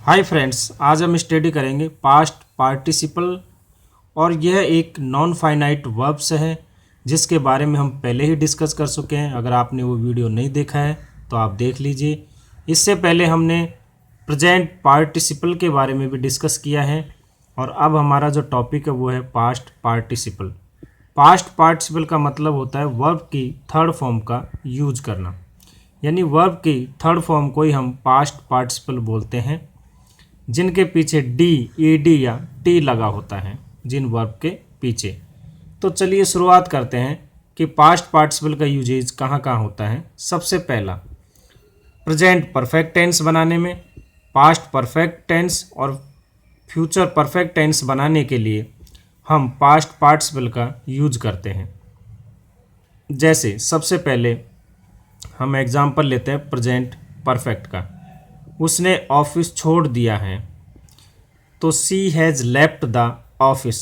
Hi friends, आज हम study करेंगे पास्ट पार्टिसिपल और यह एक नॉन फाइनाइट वर्ब्स है जिसके बारे में हम पहले ही डिस्कस कर चुके हैं। अगर आपने वो वीडियो नहीं देखा है तो आप देख लीजिए। इससे पहले हमने प्रेजेंट पार्टिसिपल के बारे में भी डिस्कस किया है और अब हमारा जो टॉपिक है वो है पास्ट पार्टिसिपल। पास्ट पार्टिसिपल का मतलब होता है वर्ब की थर्ड फॉर्म का यूज करना, यानी वर्ब की थर्ड फॉर्म को ही हम पास्ट पार्टिसिपल बोलते हैं जिनके पीछे डी, ईडी या टी लगा होता है, जिन वर्ब के पीछे। तो चलिए शुरुआत करते हैं कि पास्ट पार्टिसिपल का यूजेज कहाँ कहाँ होता है। सबसे पहला प्रेजेंट परफेक्ट टेंस बनाने में। पास्ट परफेक्ट टेंस और फ्यूचर परफेक्ट टेंस बनाने के लिए हम पास्ट पार्टिसिपल का यूज करते हैं। जैसे सबसे पहले हम एग्जाम्पल लेते हैं प्रेजेंट परफेक्ट का। उसने ऑफिस छोड़ दिया है, तो सी हैज़ लेफ्ट द ऑफिस।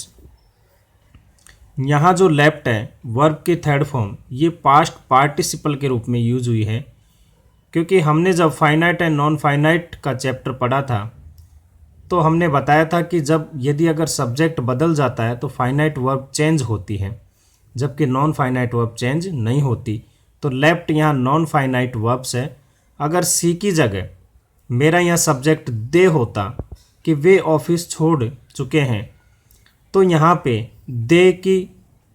यहाँ जो लेफ्ट है वर्ब की थर्ड फॉर्म, ये पास्ट पार्टिसिपल के रूप में यूज हुई है, क्योंकि हमने जब फाइनाइट एंड नॉन फाइनाइट का चैप्टर पढ़ा था तो हमने बताया था कि जब यदि अगर सब्जेक्ट बदल जाता है तो फाइनाइट वर्ब चेंज होती है, जबकि नॉन फाइनाइट वर्ब चेंज नहीं होती। तो लेफ्ट यहाँ नॉन फाइनाइट वर्ब्स है। अगर सी की जगह मेरा यहाँ सब्जेक्ट दे होता कि वे ऑफिस छोड़ चुके हैं, तो यहाँ पे दे की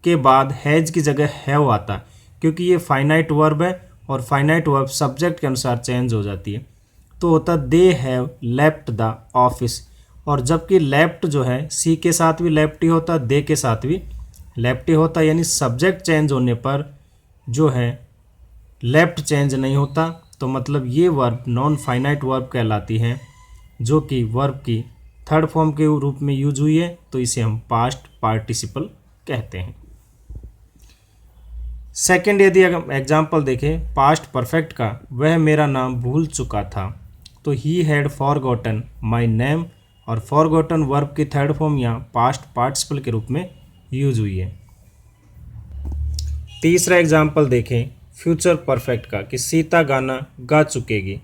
के बाद हैज़ की जगह हैव आता, क्योंकि ये फाइनाइट वर्ब है और फाइनाइट वर्ब सब्जेक्ट के अनुसार चेंज हो जाती है। तो होता they have left the office, और जबकि लेफ्ट जो है सी के साथ भी लेफ्ट ही होता, दे के साथ भी लेफ्ट ही होता, यानी सब्जेक्ट चेंज होने पर जो है लेफ्ट चेंज नहीं होता। तो मतलब ये वर्ब नॉन फाइनाइट वर्ब कहलाती है, जो कि वर्ब की थर्ड फॉर्म के रूप में यूज हुई है, तो इसे हम पास्ट पार्टिसिपल कहते हैं। सेकंड, यदि अगर एग्जाम्पल देखें पास्ट परफेक्ट का, वह मेरा नाम भूल चुका था, तो he had forgotten my name, और फॉरगॉटन वर्ब की थर्ड फॉर्म यहाँ पास्ट पार्टिसिपल के रूप में यूज हुई है। तीसरा एग्जाम्पल देखें फ्यूचर परफेक्ट का, कि सीता गाना गा चुकेगी,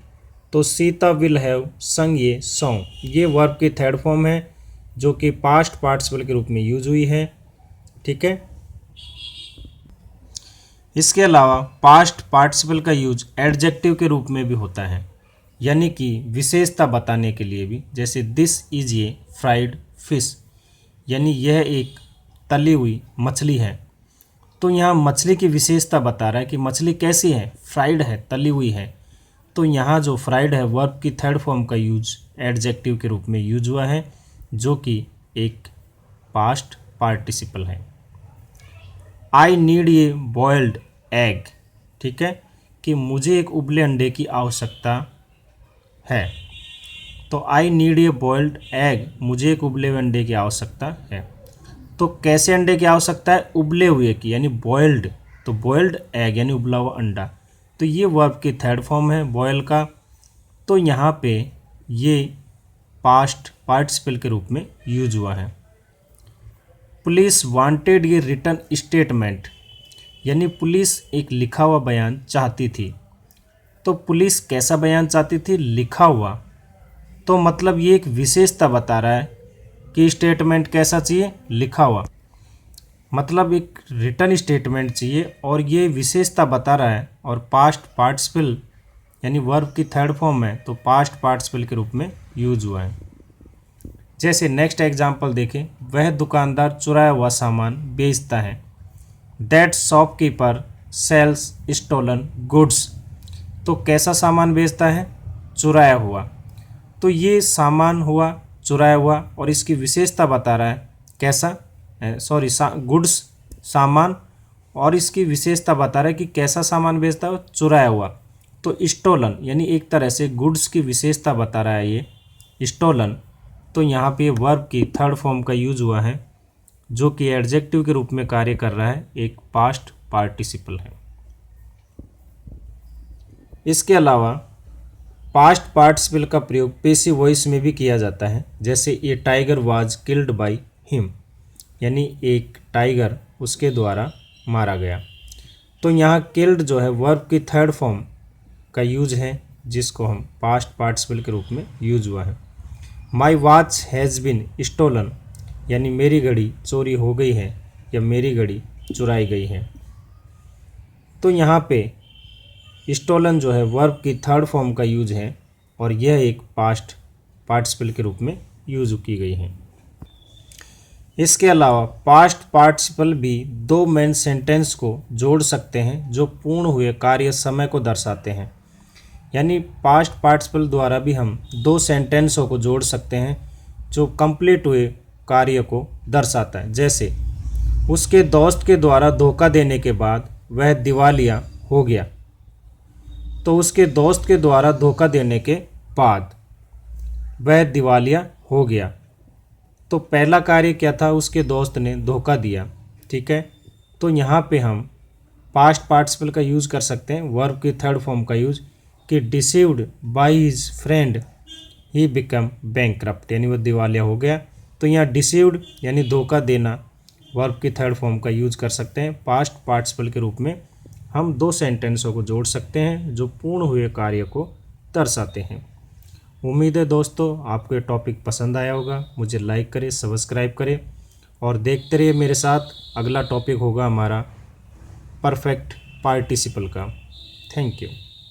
तो सीता विल हैव संग ये सॉन्ग। ये वर्ब की थर्ड फॉर्म है जो कि पास्ट पार्टिसिपल के रूप में यूज हुई है। ठीक है। इसके अलावा पास्ट पार्टिसिपल का यूज एडजेक्टिव के रूप में भी होता है, यानी कि विशेषता बताने के लिए भी। जैसे this is a fried fish, यानी यह एक तली हुई मछली है। तो यहाँ मछली की विशेषता बता रहा है कि मछली कैसी है, फ्राइड है, तली हुई है। तो यहाँ जो फ्राइड है वर्ब की थर्ड फॉर्म का यूज एडजेक्टिव के रूप में यूज हुआ है, जो कि एक पास्ट पार्टिसिपल है। I need a boiled egg, ठीक है, कि मुझे एक उबले अंडे की आवश्यकता है। तो I need a boiled egg, मुझे एक उबले अंडे की आवश्यकता है। तो कैसे अंडे की आवश्यकता है, उबले हुए की, यानी बॉयल्ड। तो बॉयल्ड एग यानी उबला हुआ अंडा। तो ये वर्ब की थर्ड फॉर्म है बॉयल का। तो यहाँ पे ये पास्ट पार्टिसिपल के रूप में यूज हुआ है। पुलिस वांटेड ये रिटन स्टेटमेंट, यानी पुलिस एक लिखा हुआ बयान चाहती थी। तो पुलिस कैसा बयान चाहती थी, लिखा हुआ। तो मतलब ये एक विशेषता बता रहा है कि स्टेटमेंट कैसा चाहिए, लिखा हुआ। मतलब एक रिटन स्टेटमेंट चाहिए, और ये विशेषता बता रहा है। और पास्ट पार्टिसिपल यानी वर्ब की थर्ड फॉर्म है, तो पास्ट पार्टिसिपल के रूप में यूज हुआ है। जैसे नेक्स्ट एग्जांपल देखें, वह दुकानदार चुराया हुआ सामान बेचता है। That shopkeeper sells stolen goods, तो कैसा सामान बेचता है, चुराया हुआ। तो ये सामान हुआ चुराया हुआ, और इसकी विशेषता बता रहा है कैसा, गुड्स सामान, और इसकी विशेषता बता रहा है कि कैसा सामान बेचता है, चुराया हुआ। तो स्टोलन यानी एक तरह से गुड्स की विशेषता बता रहा है ये स्टोलन। तो यहाँ पे वर्ब की थर्ड फॉर्म का यूज हुआ है, जो कि एडजेक्टिव के रूप में कार्य कर रहा है, एक पास्ट पार्टिसिपल है। इसके अलावा पास्ट पार्टिसिपल का प्रयोग पैसिव वॉइस में भी किया जाता है। जैसे a tiger was killed by him, यानी एक टाइगर उसके द्वारा मारा गया। तो यहाँ किल्ड जो है वर्ब की थर्ड फॉर्म का यूज है, जिसको हम पास्ट पार्टिसिपल के रूप में यूज हुआ है। My watch has been stolen, यानी मेरी घड़ी चोरी हो गई है या मेरी घड़ी चुराई गई है। तो यहाँ पे स्टोलन जो है वर्ब की थर्ड फॉर्म का यूज है और यह एक पास्ट पार्टिसिपल के रूप में यूज की गई है। इसके अलावा पास्ट पार्टिसिपल भी दो मेन सेंटेंस को जोड़ सकते हैं जो पूर्ण हुए कार्य समय को दर्शाते हैं। यानी पास्ट पार्टिसिपल द्वारा भी हम दो सेंटेंसों को जोड़ सकते हैं जो कंप्लीट हुए कार्य को दर्शाता है। जैसे उसके दोस्त के द्वारा धोखा देने के बाद वह दिवालिया हो गया। तो उसके दोस्त के द्वारा धोखा देने के बाद वह दिवालिया हो गया। तो पहला कार्य क्या था, उसके दोस्त ने धोखा दिया। ठीक है, तो यहाँ पे हम पास्ट पार्टिसिपल का यूज़ कर सकते हैं, वर्ब की थर्ड फॉर्म का यूज़, कि deceived by his friend he become bankrupt, यानी वह दिवालिया हो गया। तो यहाँ डिसीव्ड यानी धोखा देना वर्ब की थर्ड फॉर्म का यूज़ कर सकते हैं। पास्ट पार्टिसिपल के रूप में हम दो सेंटेंसों को जोड़ सकते हैं जो पूर्ण हुए कार्य को दर्शाते हैं। उम्मीद है दोस्तों आपको ये टॉपिक पसंद आया होगा। मुझे लाइक करें, सब्सक्राइब करें और देखते रहिए मेरे साथ। अगला टॉपिक होगा हमारा परफेक्ट पार्टिसिपल का। Thank you.